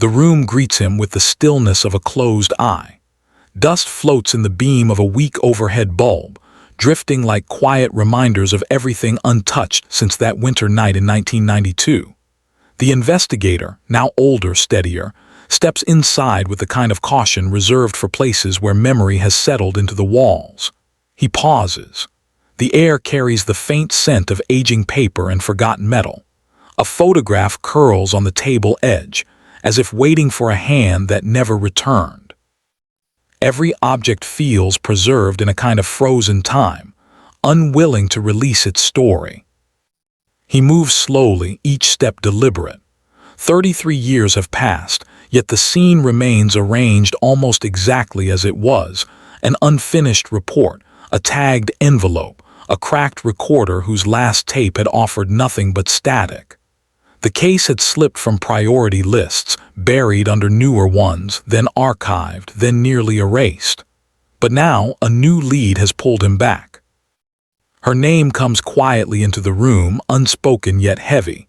The room greets him with the stillness of a closed eye. Dust floats in the beam of a weak overhead bulb, drifting like quiet reminders of everything untouched since that winter night in 1992. The investigator, now older, steadier, steps inside with the kind of caution reserved for places where memory has settled into the walls. He pauses. The air carries the faint scent of aging paper and forgotten metal. A photograph curls on the table edge, as if waiting for a hand that never returned. Every object feels preserved in a kind of frozen time, unwilling to release its story. He moves slowly, each step deliberate. 33 years have passed, yet the scene remains arranged almost exactly as it was: an unfinished report, a tagged envelope, a cracked recorder whose last tape had offered nothing but static. The case had slipped from priority lists, buried under newer ones, then archived, then nearly erased. But now a new lead has pulled him back. Her name comes quietly into the room, unspoken yet heavy.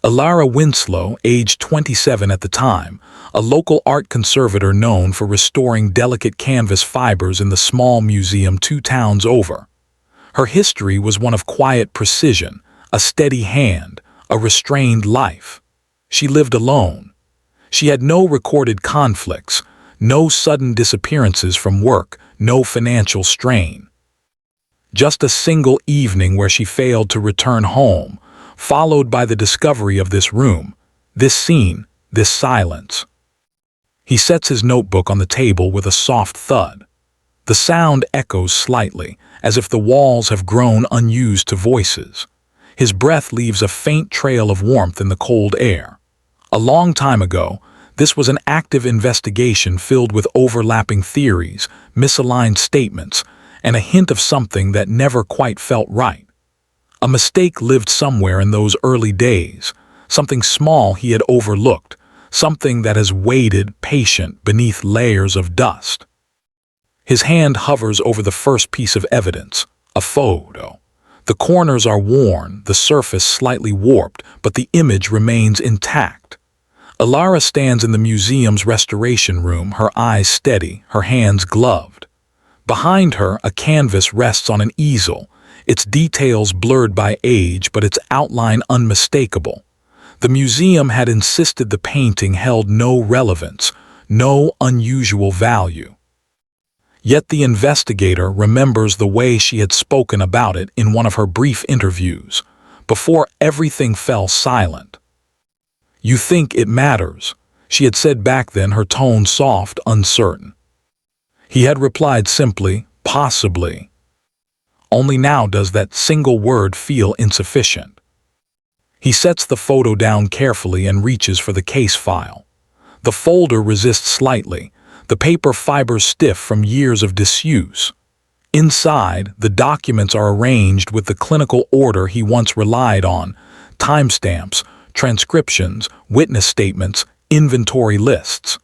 Elara Winslow, aged 27 at the time, a local art conservator known for restoring delicate canvas fibers in the small museum 2 towns over. Her history was one of quiet precision, a steady hand, a restrained life. She lived alone. She had no recorded conflicts, no sudden disappearances from work, no financial strain. Just a single evening where she failed to return home, followed by the discovery of this room, this scene, this silence. He sets his notebook on the table with a soft thud. The sound echoes slightly, as if the walls have grown unused to voices. His breath leaves a faint trail of warmth in the cold air. A long time ago, this was an active investigation filled with overlapping theories, misaligned statements, and a hint of something that never quite felt right. A mistake lived somewhere in those early days, something small he had overlooked, something that has waited, patient, beneath layers of dust. His hand hovers over the first piece of evidence, a photo. The corners are worn, the surface slightly warped, but the image remains intact. Elara stands in the museum's restoration room, her eyes steady, her hands gloved. Behind her, a canvas rests on an easel, its details blurred by age but its outline unmistakable. The museum had insisted the painting held no relevance, no unusual value. Yet the investigator remembers the way she had spoken about it in one of her brief interviews, before everything fell silent. "You think it matters," she had said back then, her tone soft, uncertain. He had replied simply, "Possibly." Only now does that single word feel insufficient. He sets the photo down carefully and reaches for the case file. The folder resists slightly, the paper fibers stiff from years of disuse. Inside, the documents are arranged with the clinical order he once relied on: timestamps, transcriptions, witness statements, inventory lists.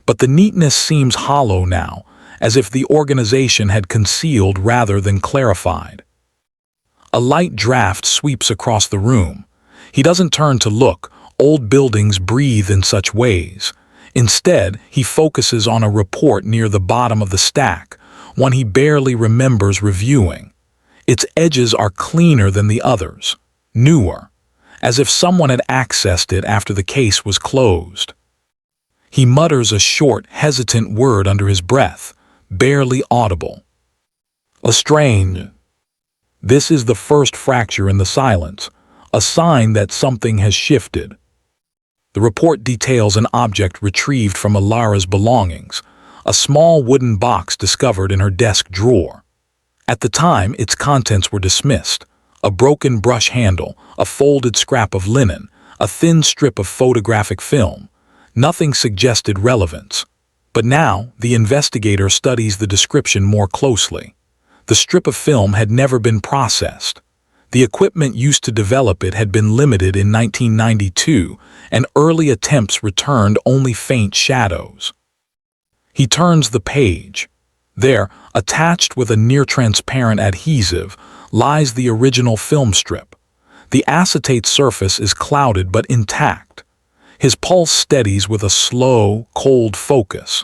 But the neatness seems hollow now, as if the organization had concealed rather than clarified. A light draft sweeps across the room. He doesn't turn to look. Old buildings breathe in such ways. Instead, he focuses on a report near the bottom of the stack, one he barely remembers reviewing. Its edges are cleaner than the others, newer, as if someone had accessed it after the case was closed. He mutters a short, hesitant word under his breath, barely audible. "Strange." This is the first fracture in the silence, a sign that something has shifted. The report details an object retrieved from Elara's belongings, a small wooden box discovered in her desk drawer. At the time, its contents were dismissed: a broken brush handle, a folded scrap of linen, a thin strip of photographic film. Nothing suggested relevance. But now, the investigator studies the description more closely. The strip of film had never been processed. The equipment used to develop it had been limited in 1992, and early attempts returned only faint shadows. He turns the page. There, attached with a near-transparent adhesive, lies the original film strip. The acetate surface is clouded but intact. His pulse steadies with a slow, cold focus.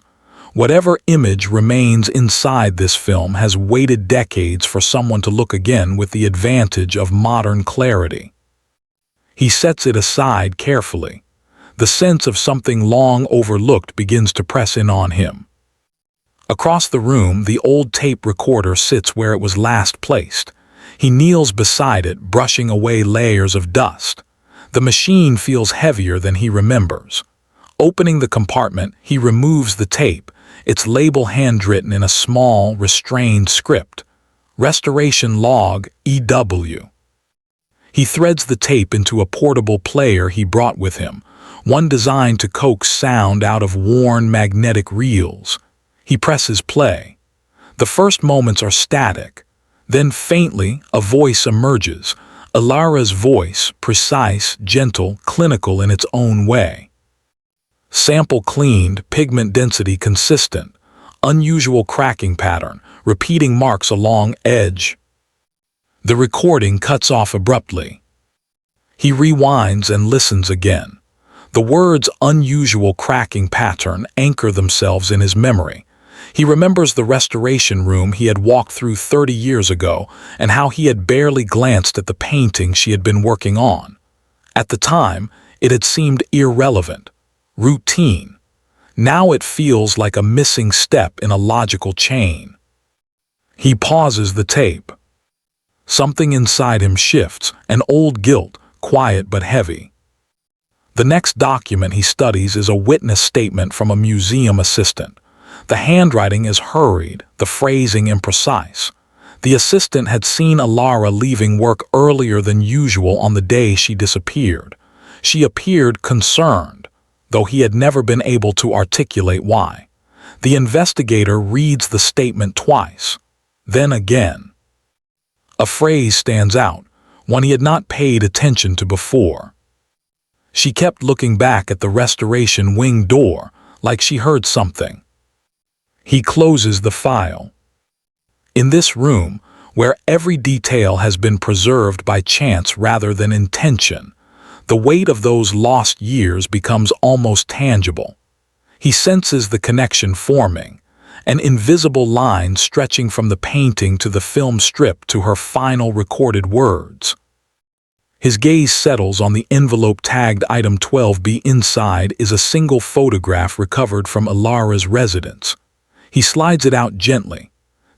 Whatever image remains inside this film has waited decades for someone to look again with the advantage of modern clarity. He sets it aside carefully. The sense of something long overlooked begins to press in on him. Across the room, the old tape recorder sits where it was last placed. He kneels beside it, brushing away layers of dust. The machine feels heavier than he remembers. Opening the compartment, he removes the tape, its label handwritten in a small, restrained script. Restoration Log EW. He threads the tape into a portable player he brought with him, one designed to coax sound out of worn magnetic reels. He presses play. The first moments are static. Then faintly, a voice emerges. Elara's voice, precise, gentle, clinical in its own way. Sample cleaned, pigment density consistent, unusual cracking pattern, repeating marks along edge. The recording cuts off abruptly. He rewinds and listens again. The words unusual cracking pattern anchor themselves in his memory. He remembers the restoration room he had walked through 30 years ago and how he had barely glanced at the painting she had been working on. At the time, it had seemed irrelevant, routine. Now it feels like a missing step in a logical chain. He pauses the tape. Something inside him shifts, an old guilt, quiet but heavy. The next document he studies is a witness statement from a museum assistant. The handwriting is hurried, the phrasing imprecise. The assistant had seen Elara leaving work earlier than usual on the day she disappeared. She appeared concerned, though he had never been able to articulate why. The investigator reads the statement twice, then again. A phrase stands out, one he had not paid attention to before. She kept looking back at the restoration wing door, like she heard something. He closes the file. In this room, where every detail has been preserved by chance rather than intention, the weight of those lost years becomes almost tangible. He senses the connection forming, an invisible line stretching from the painting to the film strip to her final recorded words. His gaze settles on the envelope tagged item 12B. Inside is a single photograph recovered from Elara's residence. He slides it out gently.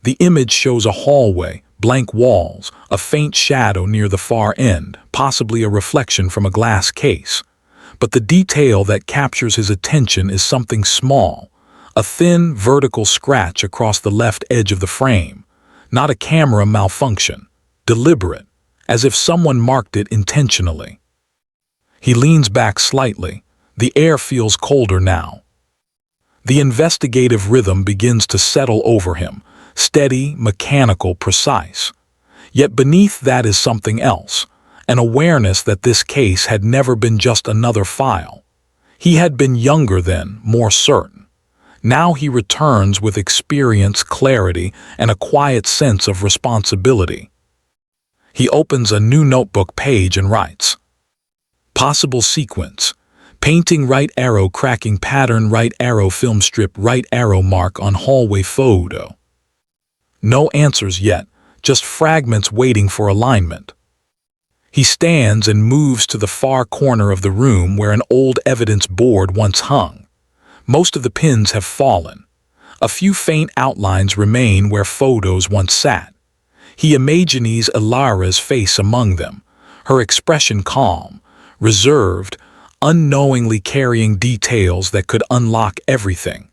The image shows a hallway, blank walls, a faint shadow near the far end, possibly a reflection from a glass case. But the detail that captures his attention is something small, a thin, vertical scratch across the left edge of the frame. Not a camera malfunction, deliberate, as if someone marked it intentionally. He leans back slightly. The air feels colder now. The investigative rhythm begins to settle over him, steady, mechanical, precise. Yet beneath that is something else, an awareness that this case had never been just another file. He had been younger then, more certain. Now he returns with experience, clarity, and a quiet sense of responsibility. He opens a new notebook page and writes, "Possible sequence. Painting right arrow cracking pattern right arrow film strip right arrow mark on hallway photo." No answers yet, just fragments waiting for alignment. He stands and moves to the far corner of the room where an old evidence board once hung. Most of the pins have fallen. A few faint outlines remain where photos once sat. He imagines Elara's face among them, her expression calm, reserved, unknowingly carrying details that could unlock everything.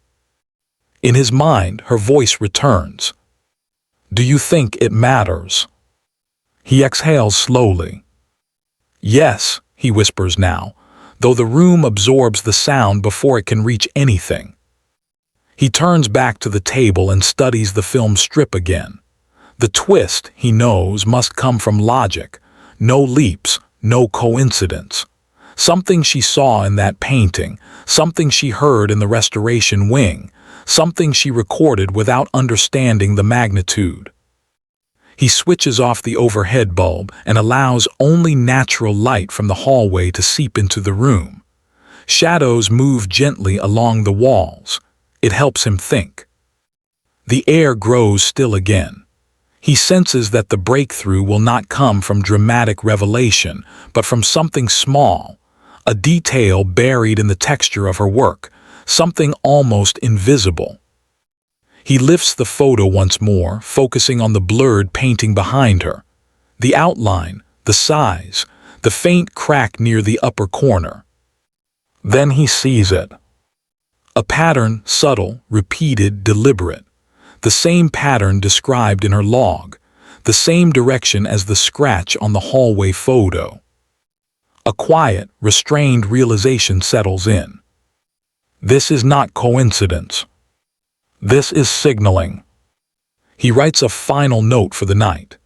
In his mind, her voice returns. "Do you think it matters?" He exhales slowly. "Yes," he whispers now, though the room absorbs the sound before it can reach anything. He turns back to the table and studies the film strip again. The twist, he knows, must come from logic. No leaps, no coincidence. Something she saw in that painting, something she heard in the restoration wing, something she recorded without understanding the magnitude. He switches off the overhead bulb and allows only natural light from the hallway to seep into the room. Shadows move gently along the walls. It helps him think. The air grows still again. He senses that the breakthrough will not come from dramatic revelation, but from something small, a detail buried in the texture of her work, something almost invisible. He lifts the photo once more, focusing on the blurred painting behind her. The outline, the size, the faint crack near the upper corner. Then he sees it. A pattern, subtle, repeated, deliberate. The same pattern described in her log, the same direction as the scratch on the hallway photo. A quiet, restrained realization settles in. This is not coincidence. This is signaling. He writes a final note for the night.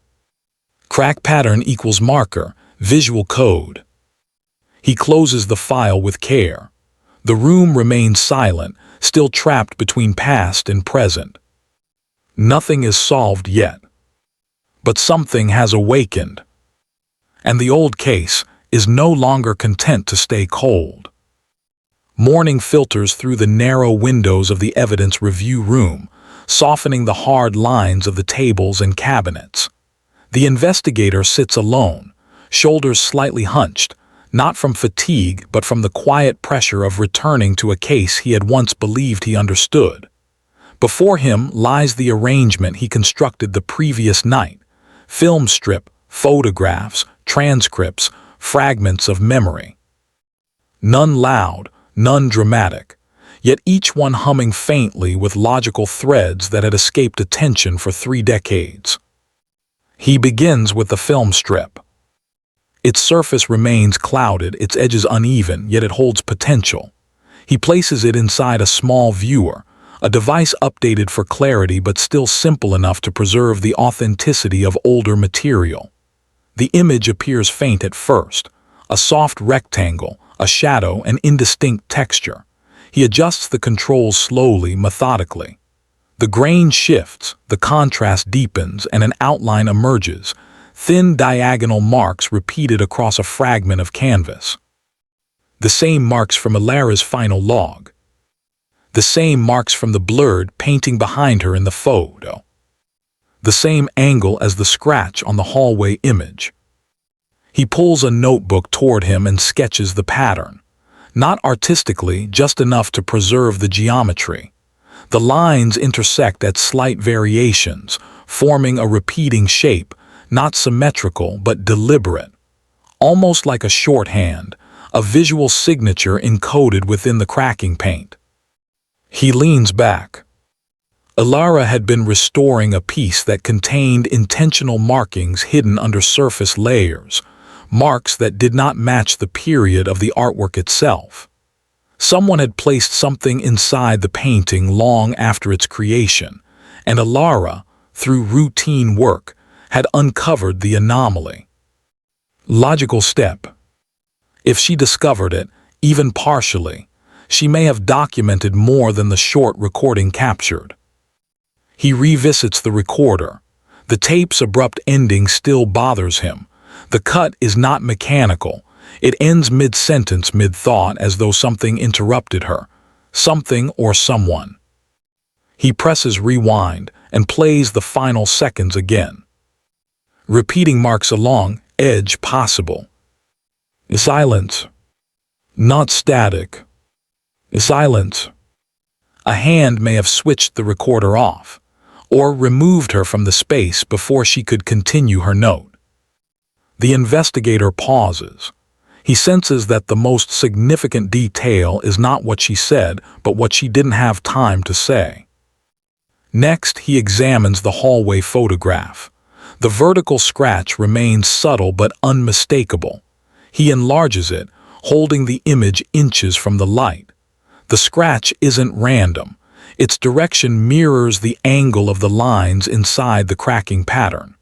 Crack pattern equals marker, visual code. He closes the file with care. The room remains silent, still trapped between past and present. Nothing is solved yet. But something has awakened. And the old case is no longer content to stay cold. Morning filters through the narrow windows of the evidence review room, softening the hard lines of the tables and cabinets. The investigator sits alone, shoulders slightly hunched, not from fatigue but from the quiet pressure of returning to a case he had once believed he understood. Before him lies the arrangement he constructed the previous night: film strip, photographs, transcripts, fragments of memory. None loud, none dramatic, yet each one humming faintly with logical threads that had escaped attention for 3 decades. He begins with the film strip. Its surface remains clouded, its edges uneven, yet it holds potential. He places it inside a small viewer, a device updated for clarity but still simple enough to preserve the authenticity of older material. The image appears faint at first, a soft rectangle, a shadow, an indistinct texture. He adjusts the controls slowly, methodically. The grain shifts, the contrast deepens, and an outline emerges, thin diagonal marks repeated across a fragment of canvas. The same marks from Elara's final log. The same marks from the blurred painting behind her in the photo. The same angle as the scratch on the hallway image. He pulls a notebook toward him and sketches the pattern. Not artistically, just enough to preserve the geometry. The lines intersect at slight variations, forming a repeating shape, not symmetrical but deliberate. Almost like a shorthand, a visual signature encoded within the cracking paint. He leans back. Elara had been restoring a piece that contained intentional markings hidden under surface layers, marks that did not match the period of the artwork itself. Someone had placed something inside the painting long after its creation, and Elara, through routine work, had uncovered the anomaly. Logical step. If she discovered it, even partially, she may have documented more than the short recording captured. He revisits the recorder. The tape's abrupt ending still bothers him. The cut is not mechanical. It ends mid-sentence, mid-thought, as though something interrupted her. Something or someone. He presses rewind and plays the final seconds again. Repeating marks along, edge possible. Silence. Not static. Silence. A hand may have switched the recorder off, or removed her from the space before she could continue her note. The investigator pauses. He senses that the most significant detail is not what she said, but what she didn't have time to say. Next, he examines the hallway photograph. The vertical scratch remains subtle but unmistakable. He enlarges it, holding the image inches from the light. The scratch isn't random. Its direction mirrors the angle of the lines inside the cracking pattern.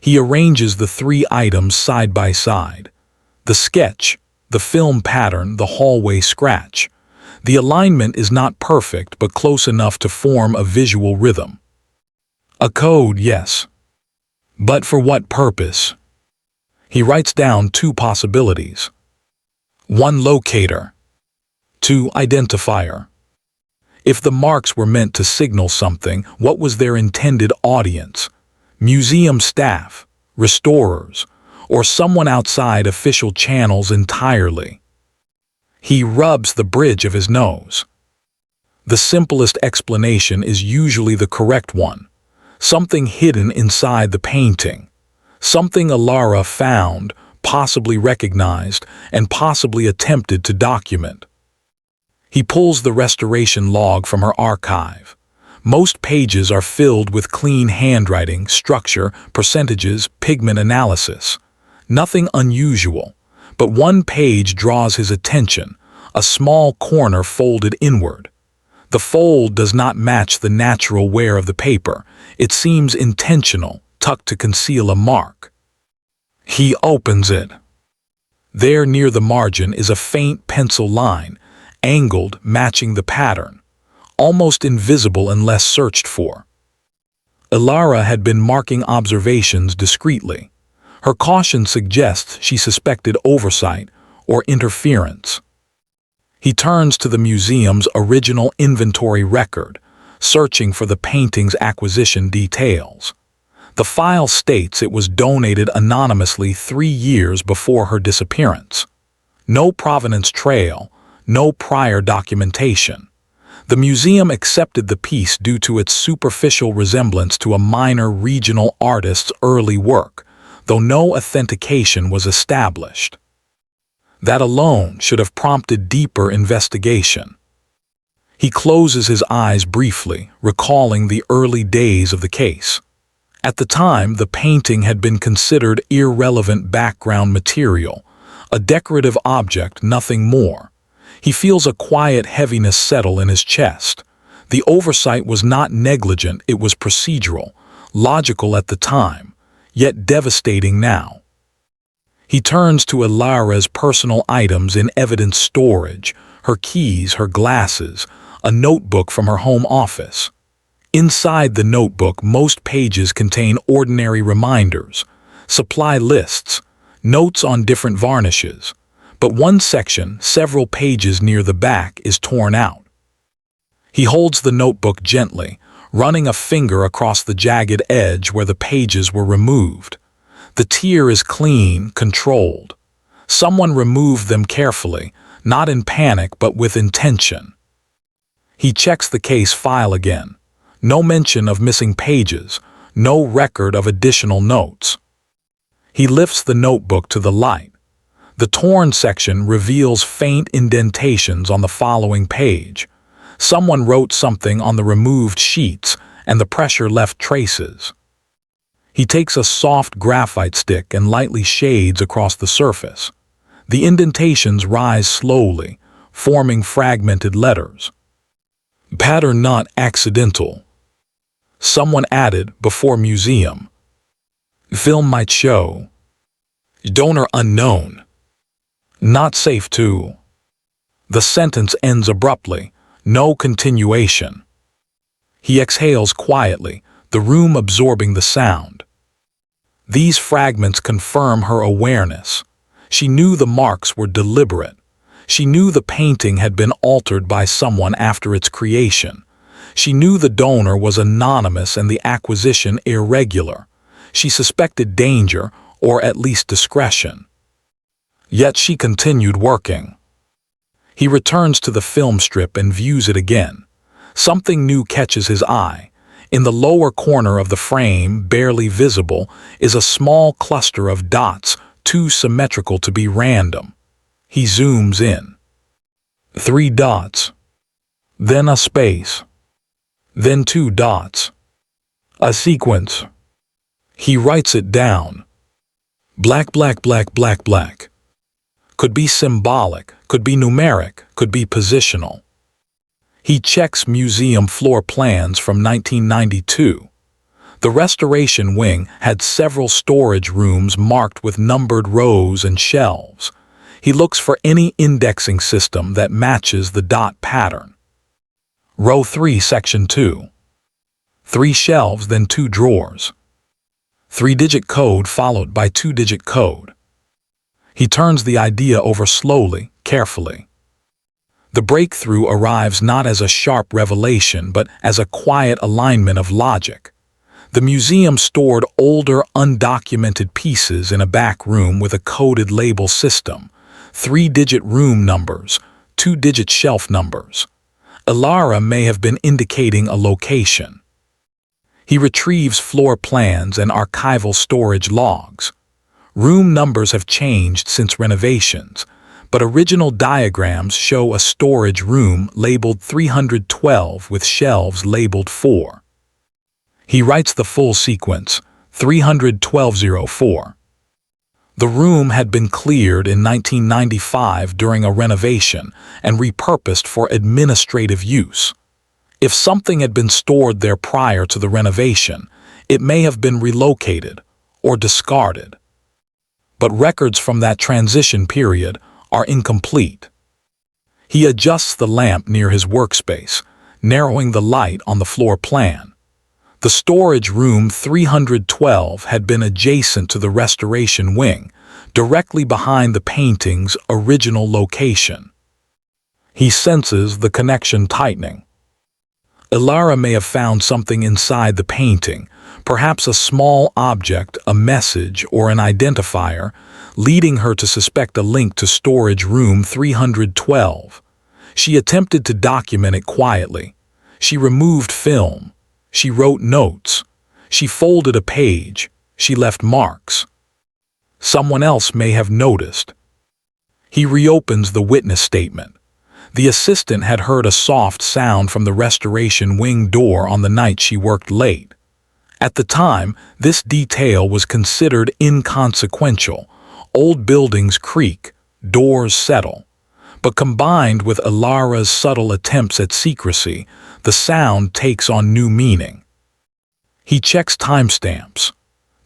He arranges the 3 items side by side. The sketch, the film pattern, the hallway scratch. The alignment is not perfect but close enough to form a visual rhythm. A code, yes. But for what purpose? He writes down 2 possibilities. 1 locator, 2. Identifier. If the marks were meant to signal something, what was their intended audience? Museum staff, restorers, or someone outside official channels entirely? He rubs the bridge of his nose. The simplest explanation is usually the correct one. Something hidden inside the painting. Something Elara found, possibly recognized, and possibly attempted to document. He pulls the restoration log from her archive. Most pages are filled with clean handwriting, structure, percentages, pigment analysis. Nothing unusual, but one page draws his attention, a small corner folded inward. The fold does not match the natural wear of the paper. It seems intentional, tucked to conceal a mark. He opens it. There near the margin is a faint pencil line, angled, matching the pattern, almost invisible unless searched for. Elara had been marking observations discreetly. Her caution suggests she suspected oversight or interference. He turns to the museum's original inventory record, searching for the painting's acquisition details. The file states it was donated anonymously 3 years before her disappearance. No provenance trail, no prior documentation. The museum accepted the piece due to its superficial resemblance to a minor regional artist's early work, though no authentication was established. That alone should have prompted deeper investigation. He closes his eyes briefly, recalling the early days of the case. At the time, the painting had been considered irrelevant background material, a decorative object, nothing more. He feels a quiet heaviness settle in his chest. The oversight was not negligent, it was procedural, logical at the time, yet devastating now. He turns to Elara's personal items in evidence storage, her keys, her glasses, a notebook from her home office. Inside the notebook, most pages contain ordinary reminders, supply lists, notes on different varnishes. But one section, several pages near the back, is torn out. He holds the notebook gently, running a finger across the jagged edge where the pages were removed. The tear is clean, controlled. Someone removed them carefully, not in panic but with intention. He checks the case file again. No mention of missing pages, no record of additional notes. He lifts the notebook to the light. The torn section reveals faint indentations on the following page. Someone wrote something on the removed sheets, and the pressure left traces. He takes a soft graphite stick and lightly shades across the surface. The indentations rise slowly, forming fragmented letters. Pattern not accidental. Someone added before museum. Film might show. Donor unknown. Not safe to. The sentence ends abruptly, no continuation. He exhales quietly, the room absorbing the sound. These fragments confirm her awareness. She knew the marks were deliberate. She knew the painting had been altered by someone after its creation. She knew the donor was anonymous and the acquisition irregular. She suspected danger, or at least discretion. Yet she continued working. He returns to the film strip and views it again. Something new catches his eye. In the lower corner of the frame, barely visible, is a small cluster of dots, too symmetrical to be random. He zooms in. 3 dots. Then a space. Then 2 dots. A sequence. He writes it down. Black, black, black, black, black. Could be symbolic, could be numeric, could be positional. He checks museum floor plans from 1992. The restoration wing had several storage rooms marked with numbered rows and shelves. He looks for any indexing system that matches the dot pattern. Row 3, Section 2. 3 shelves, then 2 drawers. 3-digit code followed by 2-digit code. He turns the idea over slowly, carefully. The breakthrough arrives not as a sharp revelation, but as a quiet alignment of logic. The museum stored older, undocumented pieces in a back room with a coded label system, 3-digit room numbers, 2-digit shelf numbers. Elara may have been indicating a location. He retrieves floor plans and archival storage logs. Room numbers have changed since renovations, but original diagrams show a storage room labeled 312 with shelves labeled 4. He writes the full sequence, 31204. The room had been cleared in 1995 during a renovation and repurposed for administrative use. If something had been stored there prior to the renovation, it may have been relocated or discarded. But records from that transition period are incomplete. He adjusts the lamp near his workspace, narrowing the light on the floor plan. The storage room 312 had been adjacent to the restoration wing, directly behind the painting's original location. He senses the connection tightening. Elara may have found something inside the painting, perhaps a small object, a message, or an identifier, leading her to suspect a link to storage room 312. She attempted to document it quietly. She removed film. She wrote notes. She folded a page. She left marks. Someone else may have noticed. He reopens the witness statement. The assistant had heard a soft sound from the restoration wing door on the night she worked late. At the time, this detail was considered inconsequential. Old buildings creak, doors settle. But combined with Elara's subtle attempts at secrecy, the sound takes on new meaning. He checks timestamps.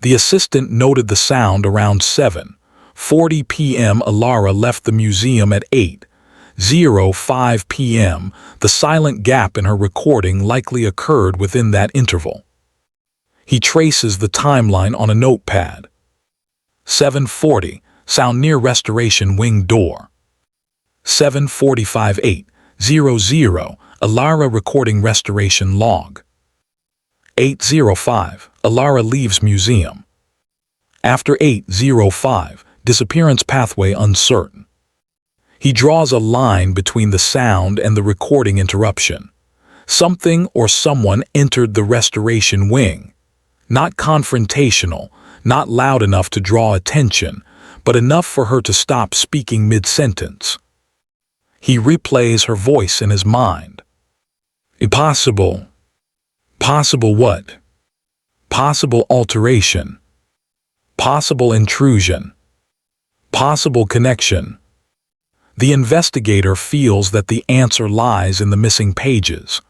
The assistant noted the sound around 7:40 p.m. Elara left the museum at 8:05 p.m. The silent gap in her recording likely occurred within that interval. He traces the timeline on a notepad. 7:40, sound near restoration wing door. 7:45 8:00, Elara recording restoration log. 8:05, Elara leaves museum. After 8:05, disappearance pathway uncertain. He draws a line between the sound and the recording interruption. Something or someone entered the restoration wing. Not confrontational, not loud enough to draw attention, but enough for her to stop speaking mid-sentence. He replays her voice in his mind. Possible. Possible what? Possible alteration. Possible intrusion. Possible connection. The investigator feels that the answer lies in the missing pages.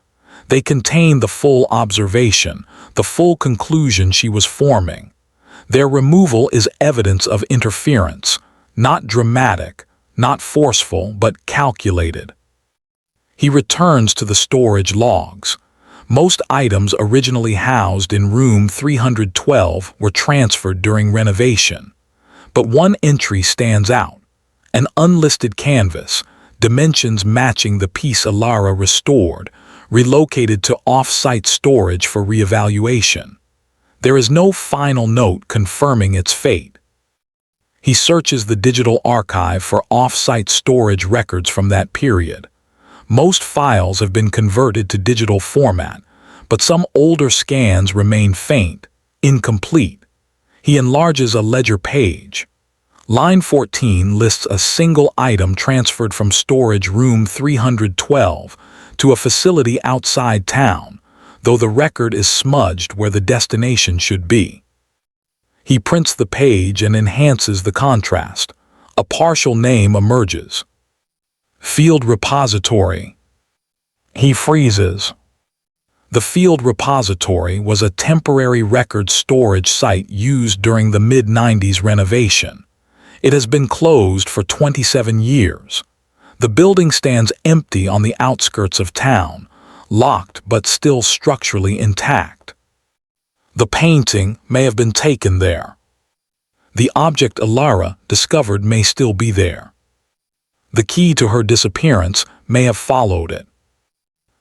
They contain the full observation, the full conclusion she was forming. Their removal is evidence of interference, not dramatic, not forceful, but calculated. He returns to the storage logs. Most items originally housed in room 312 were transferred during renovation. But one entry stands out. An unlisted canvas, dimensions matching the piece Elara restored, relocated to off-site storage for reevaluation. There is no final note confirming its fate. He searches the digital archive for off-site storage records from that period. Most files have been converted to digital format, but some older scans remain faint, incomplete. He enlarges a ledger page. Line 14 lists a single item transferred from storage room 312 to a facility outside town, though the record is smudged where the destination should be. He prints the page and enhances the contrast. A partial name emerges. Field repository. He freezes. The field repository was a temporary record storage site used during the mid-90s renovation. It has been closed for 27 years. The building stands empty on the outskirts of town, locked but still structurally intact. The painting may have been taken there. The object Elara discovered may still be there. The key to her disappearance may have followed it.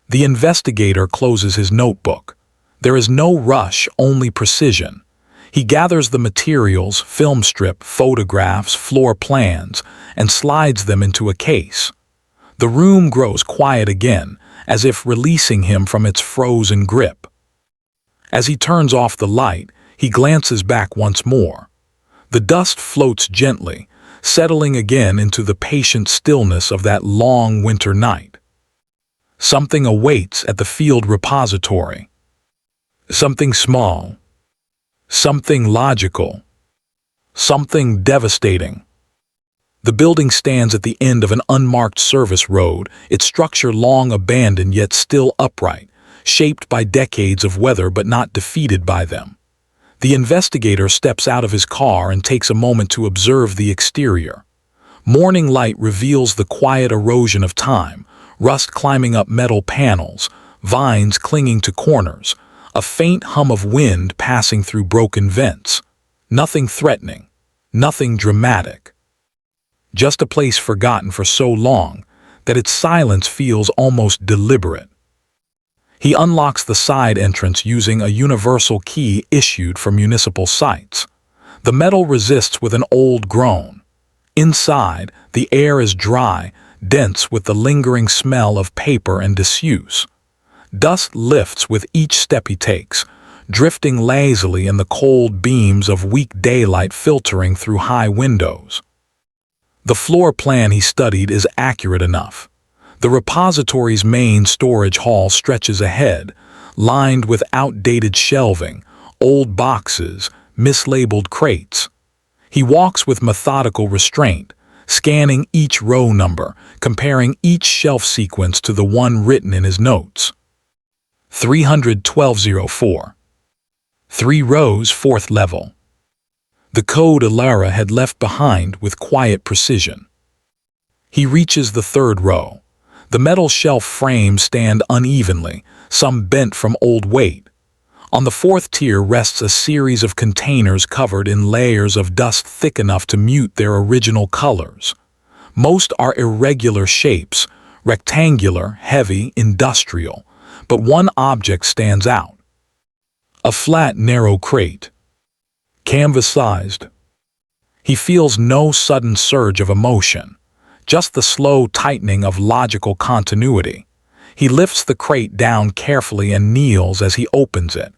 The investigator closes his notebook. There is no rush, only precision. He gathers the materials, film strip, photographs, floor plans, and slides them into a case. The room grows quiet again, as if releasing him from its frozen grip. As he turns off the light, he glances back once more. The dust floats gently, settling again into the patient stillness of that long winter night. Something awaits at the field repository. Something small. Something logical. Something devastating. The building stands at the end of an unmarked service road, its structure long abandoned yet still upright, shaped by decades of weather but not defeated by them. The investigator steps out of his car and takes a moment to observe the exterior. Morning light reveals the quiet erosion of time, rust climbing up metal panels, vines clinging to corners, a faint hum of wind passing through broken vents. Nothing threatening, nothing dramatic. Just a place forgotten for so long that its silence feels almost deliberate. He unlocks the side entrance using a universal key issued for municipal sites. The metal resists with an old groan. Inside, the air is dry, dense with the lingering smell of paper and disuse. Dust lifts with each step he takes, drifting lazily in the cold beams of weak daylight filtering through high windows. The floor plan he studied is accurate enough. The repository's main storage hall stretches ahead, lined with outdated shelving, old boxes, mislabeled crates. He walks with methodical restraint, scanning each row number, comparing each shelf sequence to the one written in his notes. 31204. 3 rows, 4th level. The code Elara had left behind with quiet precision. He reaches the 3rd row. The metal shelf frames stand unevenly, some bent from old weight. On the 4th tier rests a series of containers covered in layers of dust thick enough to mute their original colors. Most are irregular shapes, rectangular, heavy, industrial, but one object stands out. A flat, narrow crate. Canvas-sized. He feels no sudden surge of emotion, just the slow tightening of logical continuity. He lifts the crate down carefully and kneels as he opens it.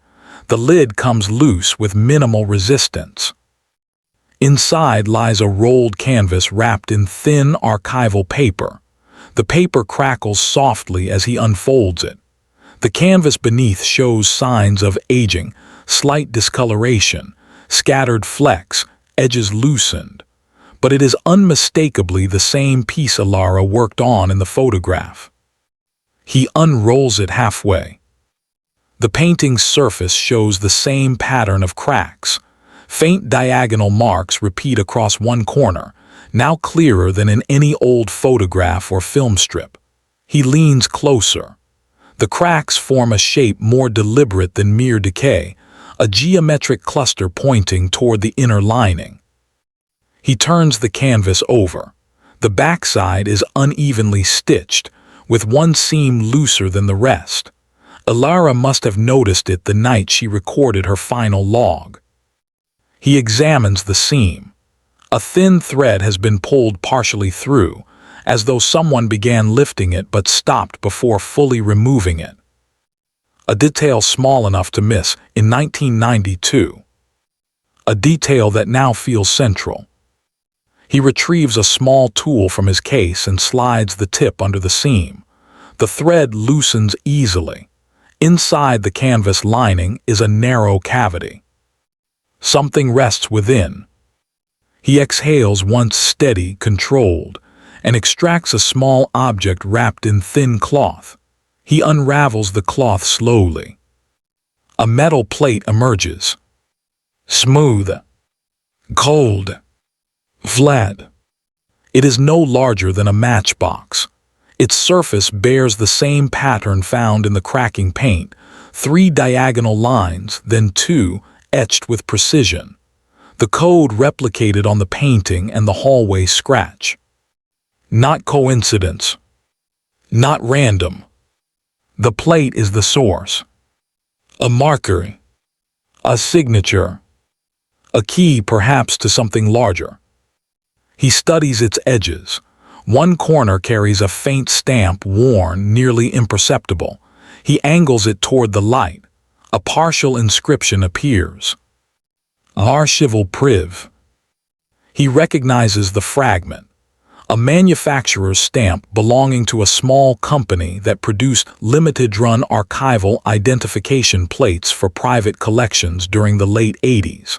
The lid comes loose with minimal resistance. Inside lies a rolled canvas wrapped in thin archival paper. The paper crackles softly as he unfolds it. The canvas beneath shows signs of aging, slight discoloration, scattered flecks, edges loosened. But it is unmistakably the same piece Elara worked on in the photograph. He unrolls it halfway. The painting's surface shows the same pattern of cracks. Faint diagonal marks repeat across one corner, now clearer than in any old photograph or film strip. He leans closer. The cracks form a shape more deliberate than mere decay, a geometric cluster pointing toward the inner lining. He turns the canvas over. The backside is unevenly stitched, with one seam looser than the rest. Elara must have noticed it the night she recorded her final log. He examines the seam. A thin thread has been pulled partially through, as though someone began lifting it but stopped before fully removing it. A detail small enough to miss in 1992. A detail that now feels central. He retrieves a small tool from his case and slides the tip under the seam. The thread loosens easily. Inside the canvas lining is a narrow cavity. Something rests within. He exhales once steady, controlled, and extracts a small object wrapped in thin cloth. He unravels the cloth slowly. A metal plate emerges. Smooth. Cold. Flat. It is no larger than a matchbox. Its surface bears the same pattern found in the cracking paint, 3 diagonal lines, then 2, etched with precision. The code replicated on the painting and the hallway scratch. Not coincidence. Not random. The plate is the source. A marker. A signature. A key perhaps to something larger. He studies its edges. One corner carries a faint stamp worn, nearly imperceptible. He angles it toward the light. A partial inscription appears. Archival priv. He recognizes the fragment. A manufacturer's stamp belonging to a small company that produced limited-run archival identification plates for private collections during the late 80s.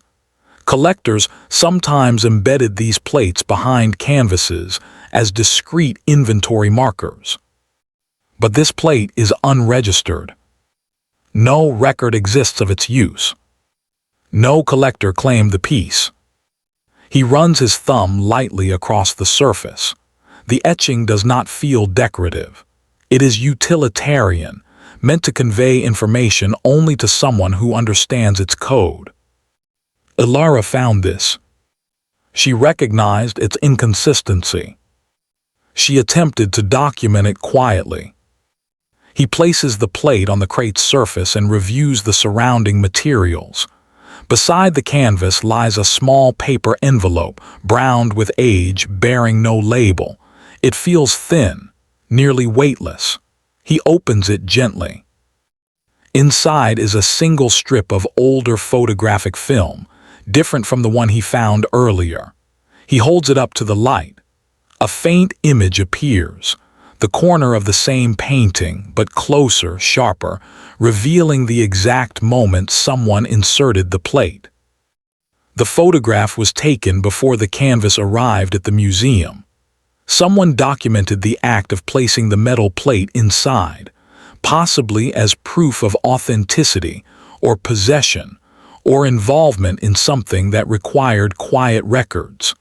Collectors sometimes embedded these plates behind canvases as discrete inventory markers. But this plate is unregistered. No record exists of its use. No collector claimed the piece. He runs his thumb lightly across the surface. The etching does not feel decorative. It is utilitarian, meant to convey information only to someone who understands its code. Elara found this. She recognized its inconsistency. She attempted to document it quietly. He places the plate on the crate's surface and reviews the surrounding materials. Beside the canvas lies a small paper envelope, browned with age, bearing no label. It feels thin, nearly weightless. He opens it gently. Inside is a single strip of older photographic film, different from the one he found earlier. He holds it up to the light. A faint image appears, the corner of the same painting, but closer, sharper, revealing the exact moment someone inserted the plate. The photograph was taken before the canvas arrived at the museum. Someone documented the act of placing the metal plate inside, possibly as proof of authenticity or possession, or involvement in something that required quiet records.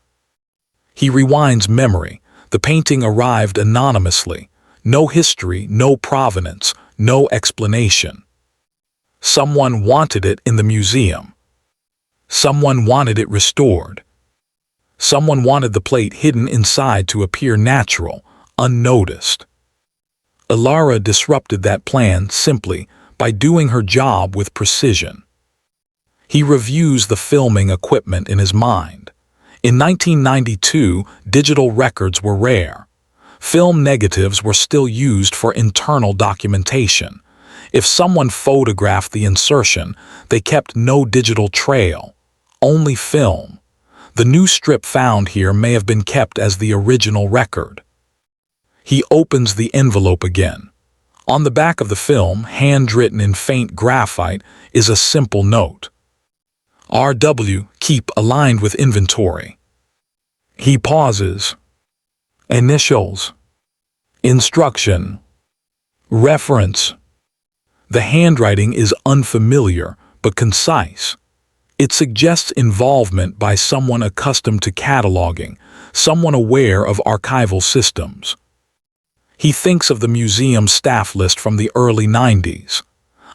He rewinds memory. The painting arrived anonymously. No history, no provenance, no explanation. Someone wanted it in the museum. Someone wanted it restored. Someone wanted the plate hidden inside to appear natural, unnoticed. Elara disrupted that plan simply by doing her job with precision. He reviews the filming equipment in his mind. In 1992, digital records were rare. Film negatives were still used for internal documentation. If someone photographed the insertion, they kept no digital trail, only film. The new strip found here may have been kept as the original record. He opens the envelope again. On the back of the film, handwritten in faint graphite, is a simple note. RW, keep aligned with inventory. He pauses. Initials. Instruction. Reference. The handwriting is unfamiliar, but concise. It suggests involvement by someone accustomed to cataloging, someone aware of archival systems. He thinks of the museum staff list from the early 90s.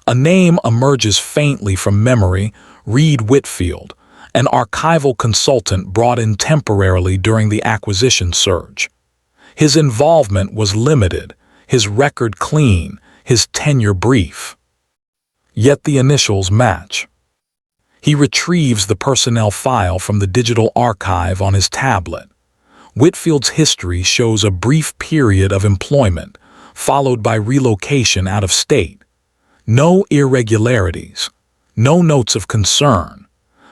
A name emerges faintly from memory: Reed Whitfield, an archival consultant brought in temporarily during the acquisition surge. His involvement was limited, his record clean, his tenure brief. Yet the initials match. He retrieves the personnel file from the digital archive on his tablet. Whitfield's history shows a brief period of employment, followed by relocation out of state. No irregularities, no notes of concern,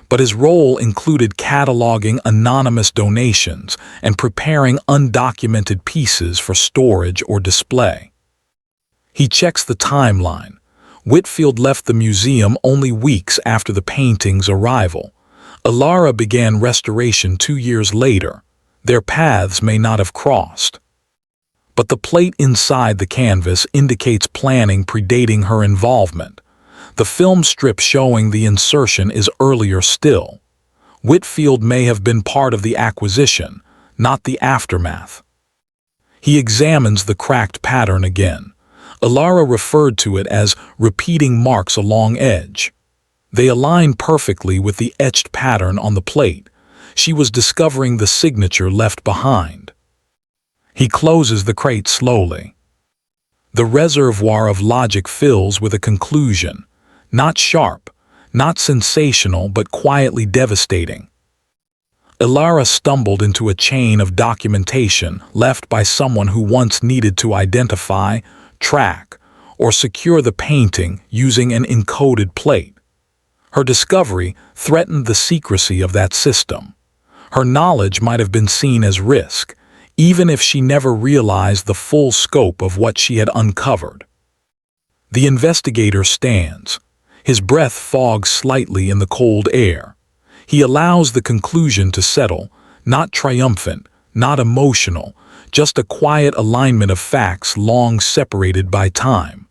but his role included cataloging anonymous donations and preparing undocumented pieces for storage or display. He checks the timeline. Whitfield left the museum only weeks after the painting's arrival. Elara began restoration 2 years later. Their paths may not have crossed. But the plate inside the canvas indicates planning predating her involvement. The film strip showing the insertion is earlier still. Whitfield may have been part of the acquisition, not the aftermath. He examines the cracked pattern again. Elara referred to it as repeating marks along edge. They align perfectly with the etched pattern on the plate. She was discovering the signature left behind. He closes the crate slowly. The reservoir of logic fills with a conclusion, not sharp, not sensational, but quietly devastating. Elara stumbled into a chain of documentation left by someone who once needed to identify, track, or secure the painting using an encoded plate. Her discovery threatened the secrecy of that system. Her knowledge might have been seen as risk, even if she never realized the full scope of what she had uncovered. The investigator stands. His breath fogs slightly in the cold air. He allows the conclusion to settle, not triumphant, not emotional, just a quiet alignment of facts long separated by time.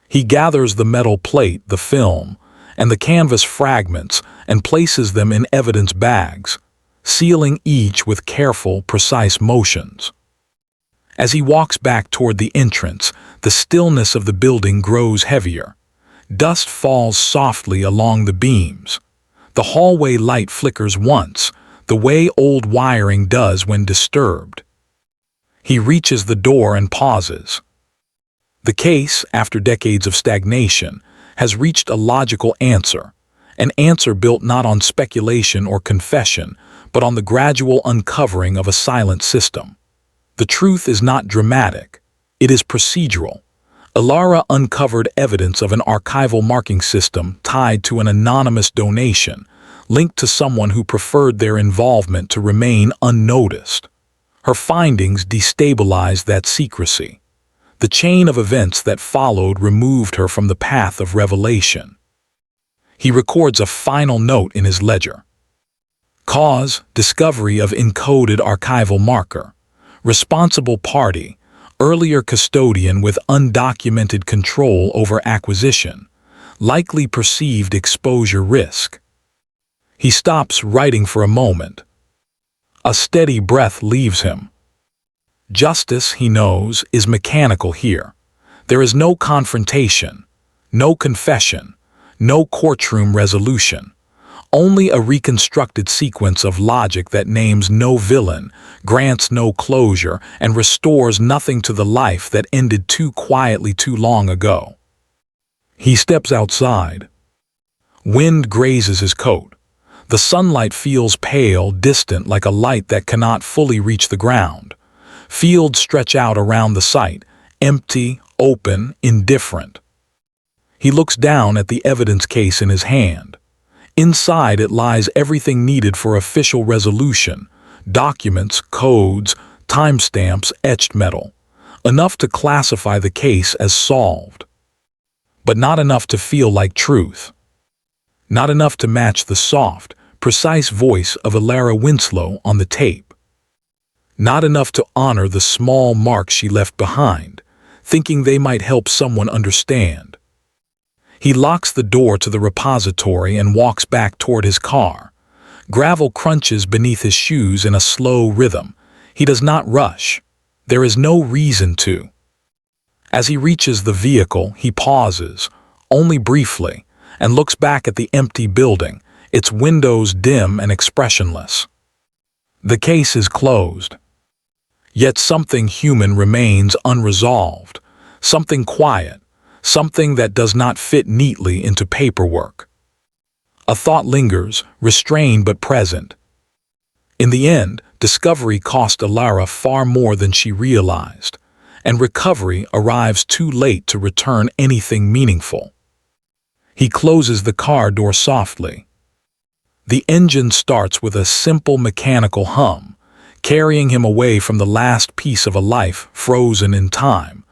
He gathers the metal plate, the film, and the canvas fragments and places them in evidence bags, sealing each with careful, precise motions. As he walks back toward the entrance, the stillness of the building grows heavier. Dust falls softly along the beams. The hallway light flickers once, the way old wiring does when disturbed. He reaches the door and pauses. The case, after decades of stagnation, has reached a logical answer, an answer built not on speculation or confession, but on the gradual uncovering of a silent system. The truth is not dramatic, it is procedural. Elara uncovered evidence of an archival marking system tied to an anonymous donation, linked to someone who preferred their involvement to remain unnoticed. Her findings destabilized that secrecy. The chain of events that followed removed her from the path of revelation. He records a final note in his ledger. Cause: discovery of encoded archival marker. Responsible party: earlier custodian with undocumented control over acquisition. Likely perceived exposure risk. He stops writing for a moment. A steady breath leaves him. Justice, he knows, is mechanical here. There is no confrontation, no confession, no courtroom resolution. Only a reconstructed sequence of logic that names no villain, grants no closure, and restores nothing to the life that ended too quietly too long ago. He steps outside. Wind grazes his coat. The sunlight feels pale, distant, like a light that cannot fully reach the ground. Fields stretch out around the site, empty, open, indifferent. He looks down at the evidence case in his hand. Inside it lies everything needed for official resolution: documents, codes, timestamps, etched metal. Enough to classify the case as solved. But not enough to feel like truth. Not enough to match the soft, precise voice of Elara Winslow on the tape. Not enough to honor the small marks she left behind, thinking they might help someone understand. He locks the door to the repository and walks back toward his car. Gravel crunches beneath his shoes in a slow rhythm. He does not rush. There is no reason to. As he reaches the vehicle, he pauses, only briefly, and looks back at the empty building, its windows dim and expressionless. The case is closed. Yet something human remains unresolved, something quiet, something that does not fit neatly into paperwork. A thought lingers, restrained but present. In the end, discovery cost Elara far more than she realized, and recovery arrives too late to return anything meaningful. He closes the car door softly. The engine starts with a simple mechanical hum, carrying him away from the last piece of a life frozen in time,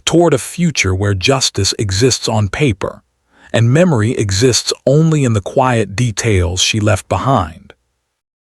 toward a future where justice exists on paper, and memory exists only in the quiet details she left behind.